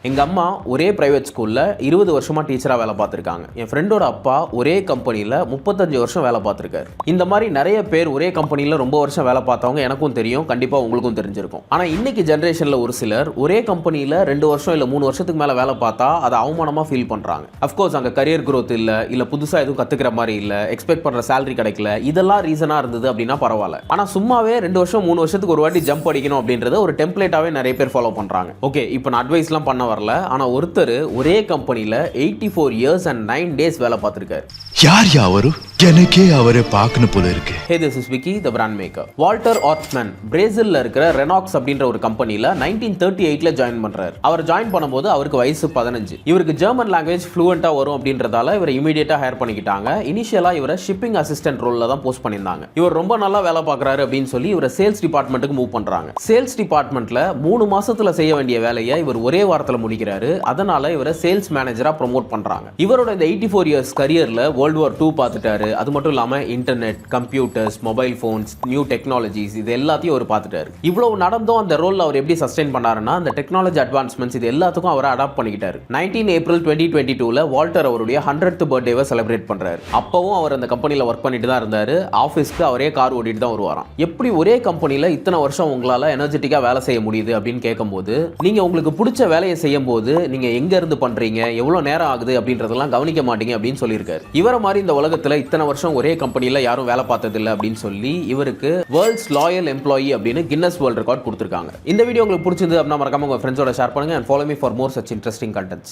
எங்க அம்மா ஒரே பிரைவேட் ஸ்கூல்ல 20 வருஷமா டீச்சரா வேலை பார்த்திருக்காங்க. என் ஃப்ரெண்டோட அப்பா ஒரே கம்பெனில 35 வருஷம் வேலை பார்த்திருக்காரு. இந்த மாதிரி நிறைய பேர் ஒரே கம்பெனில ரொம்ப வருஷம் வேலை பார்த்தவங்க எனக்கும் தெரியும், கண்டிப்பா உங்களுக்கும் தெரிஞ்சிருக்கும். ஆனா இன்னைக்கு ஜெனரேஷன்ல ஒரு சிலர் ஒரே கம்பெனில 2 வருஷம் இல்ல 3 வருஷத்துக்கு மேல வேலை பார்த்தா அதை அவமானமா ஃபீல் பண்றாங்க. அஃப்கோர்ஸ் அங்க கரியர் growth இல்ல புதுசா எதுவும் கத்துக்கிற மாதிரி இல்ல, எக்ஸ்பெக்ட் பண்ற salary கிடைக்கல, இதெல்லாம் ரீசனா இருந்தது அப்படின்னா பரவாயில்ல. ஆனா சும்மாவே 2 வருஷம் 3 வருஷத்துக்கு ஒரு வாட்டி ஜம்ப் அடிக்கணும் அப்படின்றத ஒரு டெம்ப்ளேட்டாவே நிறைய பேர் ஃபாலோ பண்றாங்க. ஓகே, இப்போ நான் அட்வைஸ்லாம் பண்ண வரல, ஆனா ஒருத்தர் ஒரே கம்பெனில 84 இயர்ஸ் அண்ட் 9 டேஸ் வேலை பார்த்திருக்காரு. யார் யாவரு எனக்கே அவரை பார்க்கணும் போல இருக்கு. Hey, this is Vicky, the brand maker. Walter Artman பிரேசில்ல இருக்கிற ரெனாக்ஸ் அப்படின்ற ஒரு கம்பெனில 1938ல ஜாயின் பண்றாரு. அவர் ஜாயின் பண்ணும்போது அவருக்கு வயசு 15. இவருக்கு ஜெர்மன் லாங்குவேஜ் ஃப்ளூவெண்டா வரும் அப்படின்றதால இவரை இமிடியேட்டா ஹையர் பண்ணிக்கிட்டாங்க. இனிஷியலா இவரை ஷிப்பிங் அசிஸ்டன்ட் ரோல்ல தான் போஸ்ட் பண்ணியிருந்தாங்க. இவர் ரொம்ப நல்லா வேலை பார்க்கறாரு அப்படின்னு சொல்லி இவரை சேல்ஸ் டிபார்ட்மெண்ட்டுக்கு மூவ் பண்றாங்க. சேல்ஸ் டிபார்ட்மெண்ட்ல 3 மாசத்துல செய்ய வேண்டிய வேலையை இவர் ஒரே வாரத்துல முடிக்கிறாரு. அதனால இவரை சேல்ஸ் மேனேஜரா ப்ரோமோட் பண்றாங்க. இவரோட இந்த 84 இயர்ஸ் கரியர்ல வேர்ல்ட் வார் 2 பார்த்துட்டாரு. அது மட்டும் இல்லாம internet, computers, mobile phones, new technologies இது எல்லாத்தையும் அவர் பார்த்துட்டாரு. இவ்வளவு நடந்தும் அந்த ரோல்ல அவர் எப்படி சஸ்டெயின் பண்ணாருன்னா அந்த டெக்னாலஜி அட்வான்ஸ்மெண்ட்ஸ் இது எல்லாத்துக்கும் அவர் அடாப்ட் பண்ணிக்கிட்டாரு. 19 ஏப்ரல் 2022ல வால்டர் அவருடைய 100th பர்த்டேவை செலிப்ரேட் பண்றாரு. அப்பவும் அவர் அந்த கம்பெனில ஒர்க் பண்ணிட்டு தான் இருந்தாரு. ஆபீஸ்க்கு அவரே கார் ஓட்டிட்டு தான் வருவாராம். எப்படி ஒரே கம்பெனில இத்தனை வருஷம் உங்களால எனர்ஜெட்டிக்கா வேலை செய்ய முடியுது அப்படின்னு கேட்கும்போது, நீங்க உங்களுக்கு பிடிச்ச வேலையை செய்யும் போது நீங்க எங்க இருந்து பண்றீங்க, எவ்வளவு நேரம் ஆகுது அப்படின்றதெல்லாம் கவனிக்க மாட்டீங்க அப்படின்னு சொல்லியிருக்காரு. இவரை மாதிரி இந்த உலகத்துல இத்தனை வருஷம் ஒரே கம்பெனில யாரும் வேலை பார்த்தது இல்லை அப்படின்னு சொல்லி இவருக்கு வேர்ல்ட்ஸ் லாயல் எம்ப்ளாயி அப்படின்னு கின்னஸ் வேர்ல்ட் ரெக்கார்ட் கொடுத்திருக்காங்க. இந்த வீடியோ உங்களுக்கு பிடிச்சிருந்து அப்படின்னா மறக்காம உங்க ஃப்ரெண்ட்ஸோட ஷேர் பண்ணுங்க and follow me for more such interesting contents.